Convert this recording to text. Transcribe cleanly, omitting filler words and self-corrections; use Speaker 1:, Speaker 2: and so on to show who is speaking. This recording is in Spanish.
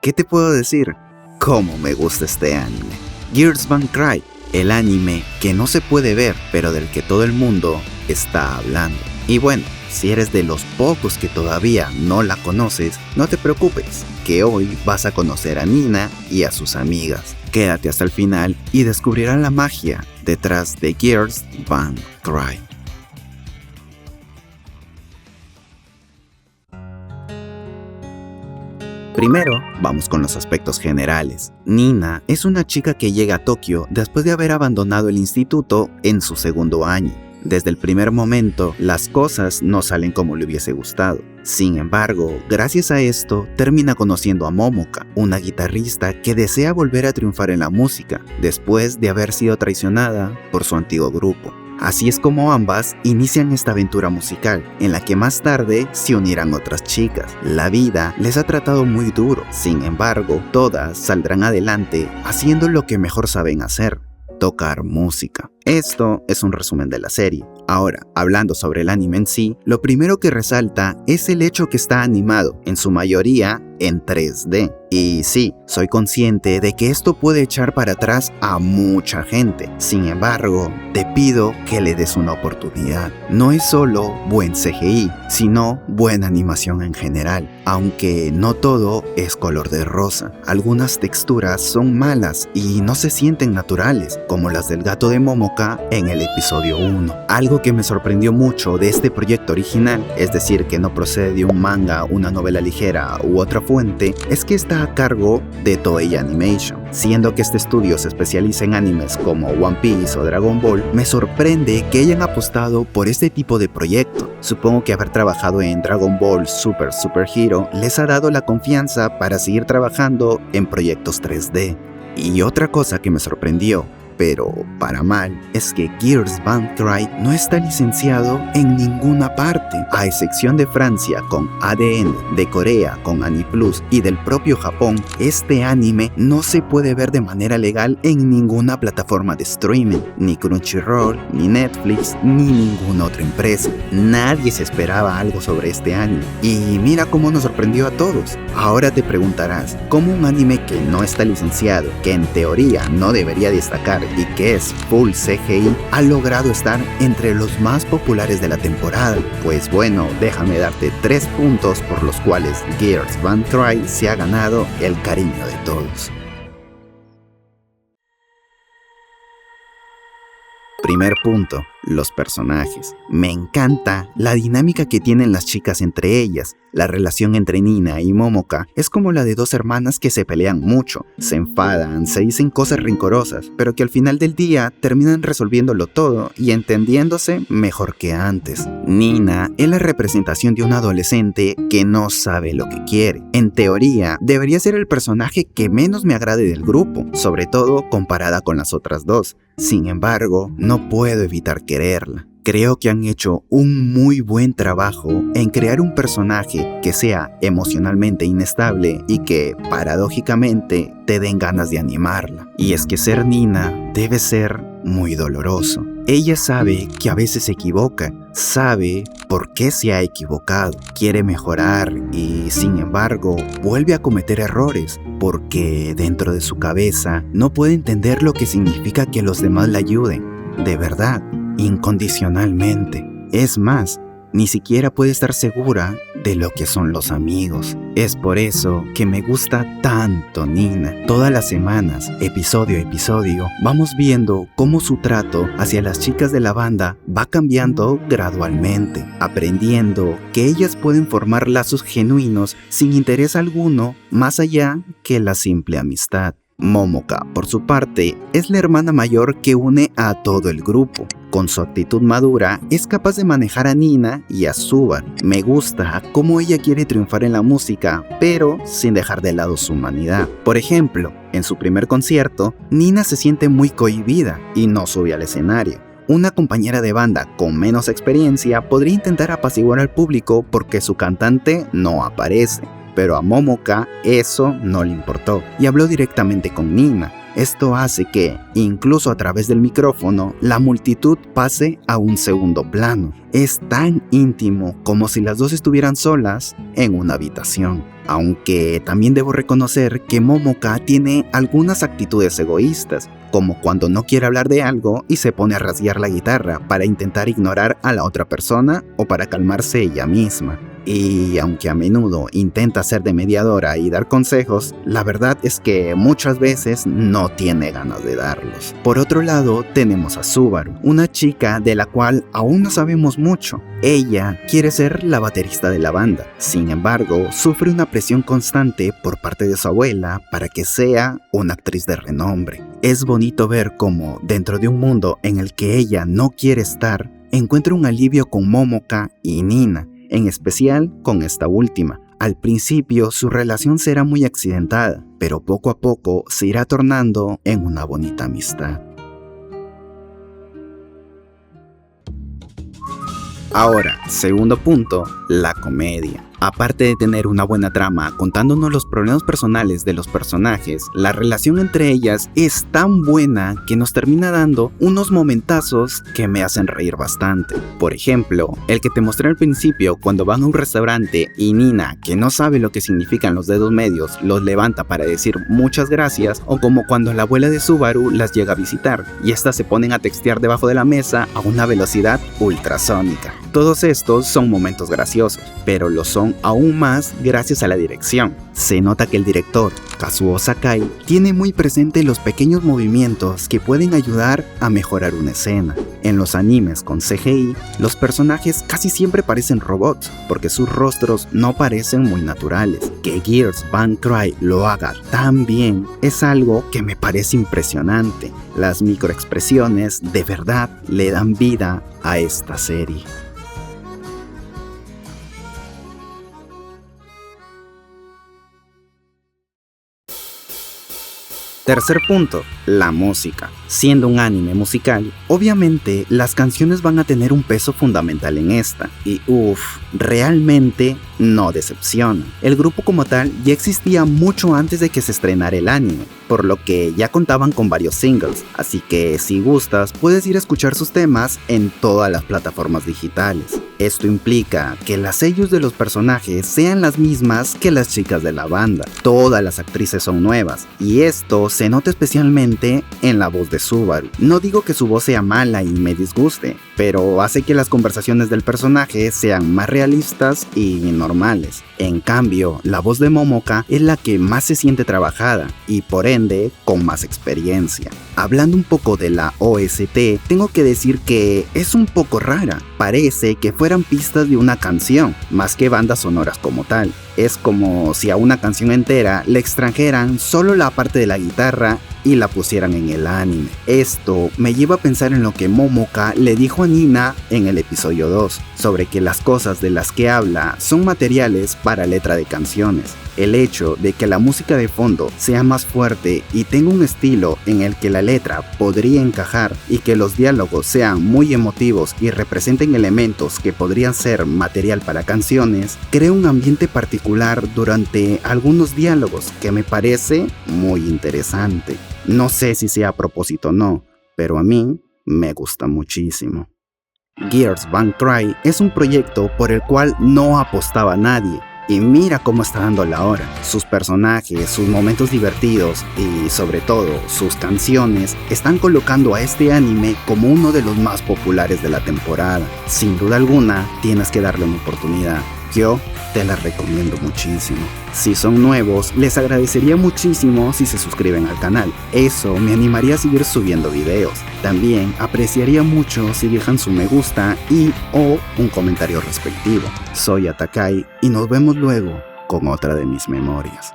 Speaker 1: ¿Qué te puedo decir? ¿Cómo me gusta este anime? Girls Band Cry, el anime que no se puede ver, pero del que todo el mundo está hablando. Y bueno, si eres de los pocos que todavía no la conoces, no te preocupes, que hoy vas a conocer a Nina y a sus amigas. Quédate hasta el final y descubrirás la magia detrás de Girls Band Cry. Primero, vamos con los aspectos generales. Nina es una chica que llega a Tokio después de haber abandonado el instituto en su segundo año. Desde el primer momento, las cosas no salen como le hubiese gustado. Sin embargo, gracias a esto, termina conociendo a Momoka, una guitarrista que desea volver a triunfar en la música, después de haber sido traicionada por su antiguo grupo. Así es como ambas inician esta aventura musical, en la que más tarde se unirán otras chicas. La vida les ha tratado muy duro, sin embargo, todas saldrán adelante haciendo lo que mejor saben hacer: tocar música. Esto es un resumen de la serie. Ahora, hablando sobre el anime en sí, lo primero que resalta es el hecho que está animado, en su mayoría en 3D. Y sí, soy consciente de que esto puede echar para atrás a mucha gente. Sin embargo, te pido que le des una oportunidad. No es solo buen CGI, sino buena animación en general. Aunque no todo es color de rosa. Algunas texturas son malas y no se sienten naturales, como las del gato de Momoka en el episodio 1. Algo que me sorprendió mucho de este proyecto original, es decir, que no procede de un manga, una novela ligera u otra fuente, es que está a cargo de Toei Animation. Siendo que este estudio se especializa en animes como One Piece o Dragon Ball, me sorprende que hayan apostado por este tipo de proyecto. Supongo que haber trabajado en Dragon Ball Super Hero les ha dado la confianza para seguir trabajando en proyectos 3D. Y otra cosa que me sorprendió, pero para mal, es que Girls Band Cry no está licenciado en ninguna parte, a excepción de Francia con ADN, de Corea con Aniplus y del propio Japón. Este anime no se puede ver de manera legal en ninguna plataforma de streaming, ni Crunchyroll, ni Netflix, ni ninguna otra empresa. Nadie se esperaba algo sobre este anime, y mira cómo nos sorprendió a todos. Ahora te preguntarás, ¿cómo un anime que no está licenciado, que en teoría no debería destacar y que es full CGI, ha logrado estar entre los más populares de la temporada? Pues bueno, déjame darte 3 puntos por los cuales Girls Band Cry se ha ganado el cariño de todos. Primer punto, los personajes. Me encanta la dinámica que tienen las chicas entre ellas. La relación entre Nina y Momoka es como la de dos hermanas que se pelean mucho, se enfadan, se dicen cosas rencorosas, pero que al final del día terminan resolviéndolo todo y entendiéndose mejor que antes. Nina es la representación de una adolescente que no sabe lo que quiere. En teoría, debería ser el personaje que menos me agrade del grupo, sobre todo comparada con las otras dos. Sin embargo, no puedo evitar quererla. Creo que han hecho un muy buen trabajo en crear un personaje que sea emocionalmente inestable y que, paradójicamente, te den ganas de animarla. Y es que ser Nina debe ser muy doloroso. Ella sabe que a veces se equivoca, sabe por qué se ha equivocado, quiere mejorar y, sin embargo, vuelve a cometer errores porque dentro de su cabeza no puede entender lo que significa que los demás la ayuden, de verdad, incondicionalmente. Es más, ni siquiera puede estar segura de lo que son los amigos. Es por eso que me gusta tanto Nina. Todas las semanas, episodio a episodio, vamos viendo cómo su trato hacia las chicas de la banda va cambiando gradualmente, aprendiendo que ellas pueden formar lazos genuinos sin interés alguno más allá que la simple amistad. Momoka, por su parte, es la hermana mayor que une a todo el grupo. Con su actitud madura, es capaz de manejar a Nina y a Subaru. Me gusta cómo ella quiere triunfar en la música, pero sin dejar de lado su humanidad. Por ejemplo, en su primer concierto, Nina se siente muy cohibida y no sube al escenario. Una compañera de banda con menos experiencia podría intentar apaciguar al público porque su cantante no aparece. Pero a Momoka eso no le importó y habló directamente con Nina. Esto hace que, incluso a través del micrófono, la multitud pase a un segundo plano. Es tan íntimo como si las dos estuvieran solas en una habitación. Aunque también debo reconocer que Momoka tiene algunas actitudes egoístas, como cuando no quiere hablar de algo y se pone a rasguear la guitarra para intentar ignorar a la otra persona o para calmarse ella misma. Y aunque a menudo intenta ser de mediadora y dar consejos, la verdad es que muchas veces no tiene ganas de darlos. Por otro lado, tenemos a Subaru, una chica de la cual aún no sabemos mucho. Ella quiere ser la baterista de la banda, sin embargo, sufre una presión constante por parte de su abuela para que sea una actriz de renombre. Es bonito ver cómo, dentro de un mundo en el que ella no quiere estar, encuentra un alivio con Momoka y Nina, en especial con esta última. Al principio su relación será muy accidentada, pero poco a poco se irá tornando en una bonita amistad. Ahora, segundo punto, la comedia. Aparte de tener una buena trama contándonos los problemas personales de los personajes, la relación entre ellas es tan buena que nos termina dando unos momentazos que me hacen reír bastante. Por ejemplo, el que te mostré al principio cuando van a un restaurante y Nina, que no sabe lo que significan los dedos medios, los levanta para decir muchas gracias, o como cuando la abuela de Subaru las llega a visitar y estas se ponen a textear debajo de la mesa a una velocidad ultrasónica. Todos estos son momentos graciosos, pero lo son aún más gracias a la dirección. Se nota que el director, Kazuo Sakai, tiene muy presente los pequeños movimientos que pueden ayudar a mejorar una escena. En los animes con CGI, los personajes casi siempre parecen robots, porque sus rostros no parecen muy naturales. Que Gears Van Cry lo haga tan bien es algo que me parece impresionante. Las microexpresiones de verdad le dan vida a esta serie. Tercer punto, la música. Siendo un anime musical, obviamente las canciones van a tener un peso fundamental en esta, y realmente no decepciona. El grupo como tal ya existía mucho antes de que se estrenara el anime, por lo que ya contaban con varios singles, así que si gustas puedes ir a escuchar sus temas en todas las plataformas digitales. Esto implica que las seiyūs de los personajes sean las mismas que las chicas de la banda. Todas las actrices son nuevas, y esto se nota especialmente en la voz de Subaru. No digo que su voz sea mala y me disguste, pero hace que las conversaciones del personaje sean más realistas y normales. En cambio, la voz de Momoka es la que más se siente trabajada y por ende con más experiencia. Hablando un poco de la OST, tengo que decir que es un poco rara. Parece que fueran pistas de una canción, más que bandas sonoras como tal. Es como si a una canción entera le extrajeran solo la parte de la guitarra y la pusieran en el anime. Esto me lleva a pensar en lo que Momoka le dijo a Nina en el episodio 2, sobre que las cosas de las que habla son materiales para letra de canciones. El hecho de que la música de fondo sea más fuerte y tenga un estilo en el que la letra podría encajar y que los diálogos sean muy emotivos y representen elementos que podrían ser material para canciones, crea un ambiente particular durante algunos diálogos que me parece muy interesante. No sé si sea a propósito o no, pero a mí me gusta muchísimo. Gears Van Cry es un proyecto por el cual no apostaba nadie. Y mira cómo está dando la hora. Sus personajes, sus momentos divertidos y sobre todo sus canciones están colocando a este anime como uno de los más populares de la temporada. Sin duda alguna, tienes que darle una oportunidad. Yo te la recomiendo muchísimo. Si son nuevos, les agradecería muchísimo si se suscriben al canal. Eso me animaría a seguir subiendo videos. También apreciaría mucho si dejan su me gusta y o un comentario respectivo. Soy Atakai y nos vemos luego con otra de mis memorias.